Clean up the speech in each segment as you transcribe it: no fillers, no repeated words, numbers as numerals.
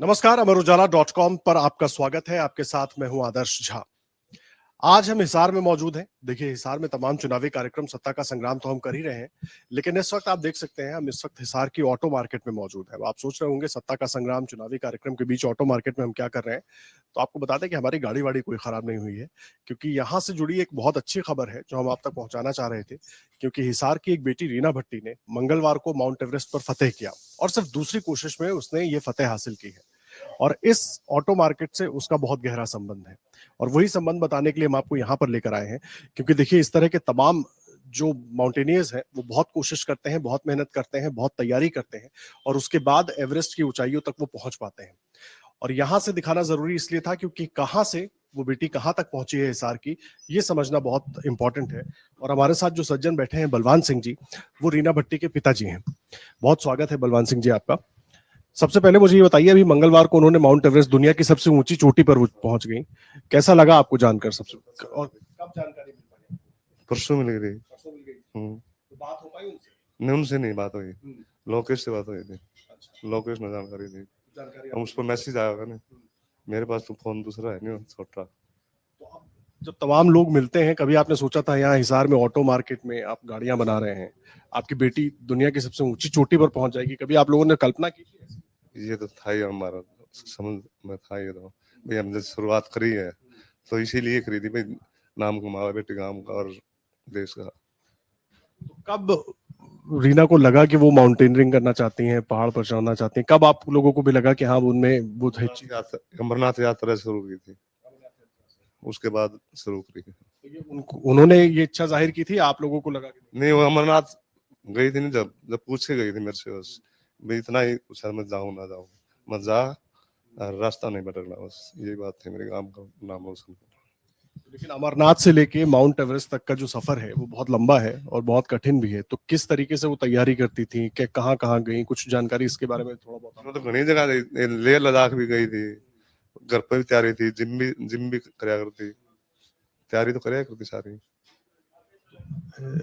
नमस्कार, अमर उजाला.com पर आपका स्वागत है। आपके साथ मैं हूं आदर्श झा। आज हम हिसार में मौजूद हैं। देखिए, हिसार में तमाम चुनावी कार्यक्रम, सत्ता का संग्राम तो हम कर ही रहे हैं, लेकिन इस वक्त आप देख सकते हैं, हम इस वक्त हिसार की ऑटो मार्केट में मौजूद हैं। अब आप सोच रहे होंगे, सत्ता का संग्राम, चुनावी कार्यक्रम के बीच ऑटो मार्केट में हम क्या कर रहे हैं? तो आपको बता दें कि हमारी गाड़ी-वाड़ी कोई खराब नहीं हुई है, क्योंकि यहाँ से जुड़ी एक बहुत अच्छी खबर है, जो हम आप तक पहुँचाना चाह रहे थे। क्योंकि हिसार की एक बेटी रीना भट्टी ने मंगलवार को माउंट एवरेस्ट पर फतह किया और सिर्फ दूसरी कोशिश में उसने ये फतह हासिल की है। और इस ऑटो मार्केट से उसका बहुत गहरा संबंध है और वही संबंध बताने के लिए हम आपको यहाँ पर लेकर आए हैं, क्योंकि देखिए, इस तरह के तमाम जो माउंटेनियर्स हैं, वो बहुत कोशिश करते हैं, बहुत मेहनत करते हैं, बहुत तैयारी करते हैं और उसके बाद एवरेस्ट की ऊंचाइयों तक वो पहुंच पाते हैं। और यहाँ से दिखाना जरूरी इसलिए था क्योंकि कहाँ से वो बेटी कहाँ तक पहुंची है हिसार की, ये समझना बहुत इंपॉर्टेंट है। और हमारे साथ जो सज्जन बैठे हैं, बलवान सिंह जी, वो रीना भट्टी के पिताजी हैं। बहुत स्वागत है बलवान सिंह जी आपका। सबसे पहले मुझे ये बताइए, अभी मंगलवार को उन्होंने माउंट एवरेस्ट, दुनिया की सबसे ऊंची चोटी पर वो पहुंच गई। कैसा लगा आपको जानकर? सबसे और कब जानकारी मिल पाई? परसों मिल गई। परसों मिल गई। तो बात हो पाई उनसे? नहीं, उनसे नहीं बात हुई, लोकेश से बात हुई थी। अच्छा, लोकेश ने जानकारी दी, जानकारी हम उस पर मैसेज आया होगा ना। मेरे पास तो फोन दूसरा है नहीं, छोटा। तो अब जब तमाम लोग मिलते हैं, कभी आपने सोचा था यहाँ हिसार में ऑटो मार्केट में आप गाड़ियां बना रहे हैं, आपकी बेटी दुनिया की सबसे ऊंची चोटी पर पहुंच जाएगी? कभी आप लोगों ने कल्पना की थी ऐसी? ये तो था ही हमारा समझ में था, ये तो भाई हमने शुरुआत करी है तो इसीलिए करी थी भाई, नाम कमावा बेटे गांव का और देश का। तो कब रीना को लगा कि वो माउंटेनियरिंग करना चाहती हैं, पहाड़ पर चढ़ना चाहती हैं? कब आप लोगों को भी लगा कि हाँ, उनमें वो अमरनाथ यात्रा शुरू की थी, उसके बाद शुरू करी। तो ये उन्होंने ये इच्छा जाहिर की थी, आप लोगों को लगा कि नहीं, वो अमरनाथ गई थी नहीं, जब जब पूछ के गई थी मेरे से, बस भाई इतना ही पूछा, मैं जाऊँ ना जाऊँ, मत जा, रास्ता नहीं भटकना, बस यही बात थी मेरे गांव का नाम रोशन। लेकिन अमरनाथ से लेके माउंट एवरेस्ट तक का जो सफर है, वो बहुत लंबा है और बहुत कठिन भी है। तो किस तरीके से वो तैयारी करती थी, कि कहाँ कहाँ गई, कुछ जानकारी इसके बारे में थोड़ा बहुत? वो तो घनी जगह गई, लेह लद्दाख भी गई थी, घर पर भी तैयारी थी, जिम भी कराया करती, तैयारी तो कराया करती सारी।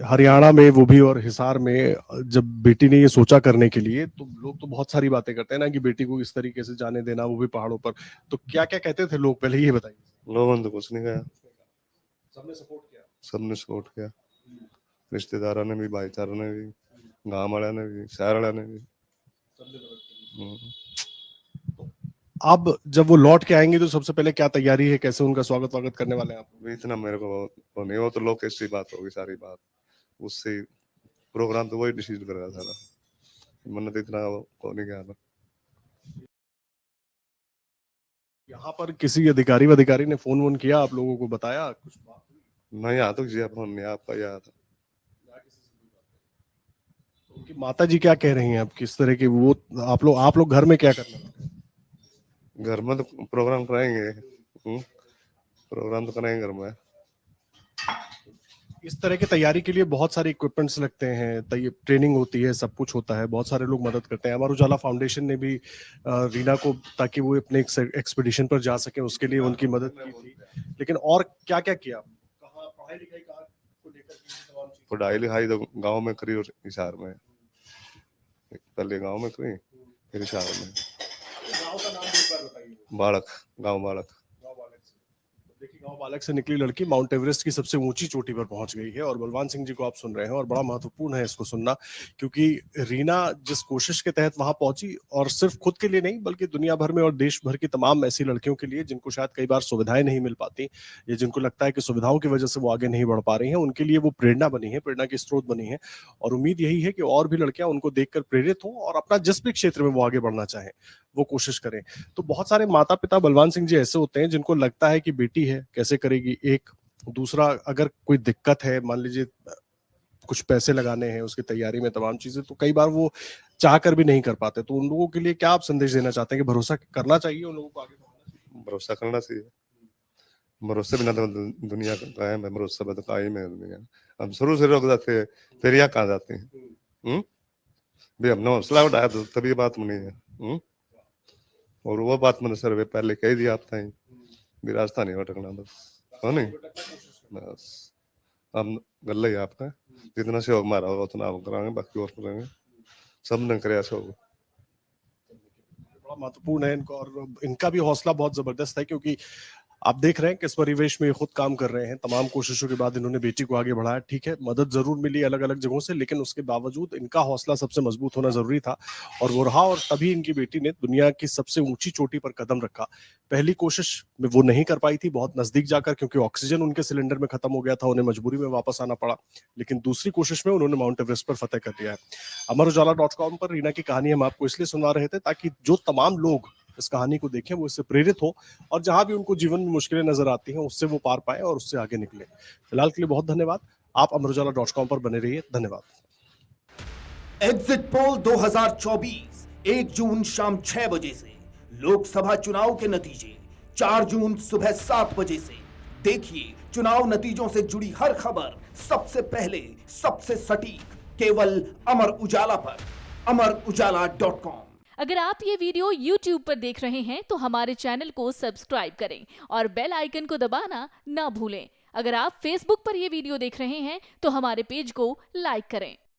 हरियाणा में वो भी और हिसार में, जब बेटी ने ये सोचा करने के लिए, तो लोग तो बहुत सारी बातें करते हैं ना कि बेटी को इस तरीके से जाने देना, वो भी पहाड़ों पर। तो क्या क्या कहते थे लोग, पहले ये बताइए। लोगों ने तो कुछ नहीं कहा, सबने सपोर्ट किया। सबने सपोर्ट किया, रिश्तेदारों ने भी, भाईचारों ने भी, गाँव वाले ने भी, शहर वाले ने भी। अब जब वो लौट के आएंगे तो सबसे पहले क्या तैयारी है, कैसे उनका स्वागत वागत करने वाले हैं आप? इतना मेरे को वो नहीं, वो तो लोकेश से बात होगी सारी बात, उससे प्रोग्राम तो वही डिसीजन करेगा सारा, मैंने तो इतना को नहीं किया था। यहाँ पर किसी अधिकारी ने फोन वोन किया, आप लोगों को बताया कुछ बात? नहीं, यहाँ तो किसी फोन नहीं, आपका याद था। उनकी माता जी क्या कह रही हैं? अब किस तरह की वो, आप लोग घर में क्या करने वाले हैं? घर में तो प्रोग्राम कराएंगे, प्रोग्राम तो कराएंगे घर में। इस तरह की तैयारी के लिए बहुत सारे इक्विपमेंट्स लगते हैं, ट्रेनिंग होती है, सब कुछ होता है, बहुत सारे लोग मदद करते हैं। अमर उजाला फाउंडेशन ने भी रीना को, ताकि वो अपने एक्सपीडिशन पर जा सके, उसके लिए उनकी मदद की थी। लेकिन और क्या क्या किया? कहाँ पढ़ाई लिखाई को लेकर तमाम चीजें? पढ़ाई लिखाई तो गाँव में करी और हिसार में, पहले गाँव में करी, फिर हिसार में। गाँव का नाम एक बार बताइए। बालक, गाँव बालक। देखिए, गांव बालक से निकली लड़की माउंट एवरेस्ट की सबसे ऊंची चोटी पर पहुंच गई है। और बलवान सिंह जी को आप सुन रहे हैं, और बड़ा महत्वपूर्ण है इसको सुनना, क्योंकि रीना जिस कोशिश के तहत वहां पहुंची, और सिर्फ खुद के लिए नहीं, बल्कि दुनिया भर में और देश भर की तमाम ऐसी लड़कियों के लिए जिनको शायद कई बार सुविधाएं नहीं मिल पाती, या जिनको लगता है कि सुविधाओं की वजह से वो आगे नहीं बढ़ पा रही हैं, उनके लिए वो प्रेरणा बनी है, प्रेरणा की स्रोत बनी है। और उम्मीद यही है कि और भी लड़कियां उनको देखकर प्रेरित हों और अपना जिस भी क्षेत्र में वो आगे बढ़ना चाहें, वो कोशिश करें। तो बहुत सारे माता पिता, बलवान सिंह जी, ऐसे होते हैं जिनको लगता है कि बेटी है, कैसे करेगी। एक दूसरा, अगर कोई दिक्कत है, मान लीजिए कुछ पैसे लगाने हैं उसकी तैयारी में, तमाम चीजें, तो कई बार वो चाह कर भी नहीं कर पाते। तो उन लोगों के लिए क्या आप संदेश देना चाहते हैं कि भरोसा करना चाहिए उन लोगों को, आगे बढ़ना चाहिए? भरोसा करना चाहिए, भरोसे बिना तो दुनिया कायम है, भरोसा बिना तो कायम है दुनिया। हम शुरू से रुक जाते हैं, फिर यहाँ कहाँ जाते हैं? भी हमने हौसला उठाया तो तभी बात बनी है। और वो बात मैंने सर पहले कह दिया, आप था भी रास्ता नहीं भटकना, बस हो नहीं, बस हम गल ही आपका, जितना सहयोग हमारा होगा उतना हम कराएंगे, बाकी और करेंगे, सब ने कराया सहयोग। बड़ा महत्वपूर्ण है इनका, और इनका भी हौसला बहुत जबरदस्त है, क्योंकि आप देख रहे हैं किस परिवेश में ये खुद काम कर रहे हैं। तमाम कोशिशों के बाद इन्होंने बेटी को आगे बढ़ाया। ठीक है, मदद जरूर मिली अलग अलग जगहों से, लेकिन उसके बावजूद इनका हौसला सबसे मजबूत होना जरूरी था, और वो रहा। और तभी इनकी बेटी ने दुनिया की सबसे ऊंची चोटी पर कदम रखा। पहली कोशिश में वो नहीं कर पाई थी, बहुत नजदीक जाकर, क्योंकि ऑक्सीजन उनके सिलेंडर में खत्म हो गया था, उन्हें मजबूरी में वापस आना पड़ा। लेकिन दूसरी कोशिश में उन्होंने माउंट एवरेस्ट पर फतेह कर लिया है। अमरउजाला.com पर रीना की कहानी हम आपको इसलिए सुना रहे थे ताकि जो तमाम लोग इस कहानी को देखें वो इससे प्रेरित हो, और जहां भी उनको जीवन में मुश्किलें नजर आती हैं उससे वो पार पाए और उससे आगे निकले। फिलहाल के लिए बहुत धन्यवाद। आप अमरउजाला.com पर बने रहिए। धन्यवाद। एग्जिट पोल 2024 1 जून शाम 6 बजे से, लोकसभा चुनाव के नतीजे 4 जून सुबह 7 बजे से। देखिए चुनाव नतीजों से जुड़ी हर खबर सबसे पहले, सबसे सटीक, केवल अमर उजाला पर। अमरउजाला.com। अगर आप ये वीडियो YouTube पर देख रहे हैं तो हमारे चैनल को सब्सक्राइब करें और बेल आइकन को दबाना ना भूलें। अगर आप Facebook पर ये वीडियो देख रहे हैं तो हमारे पेज को लाइक करें।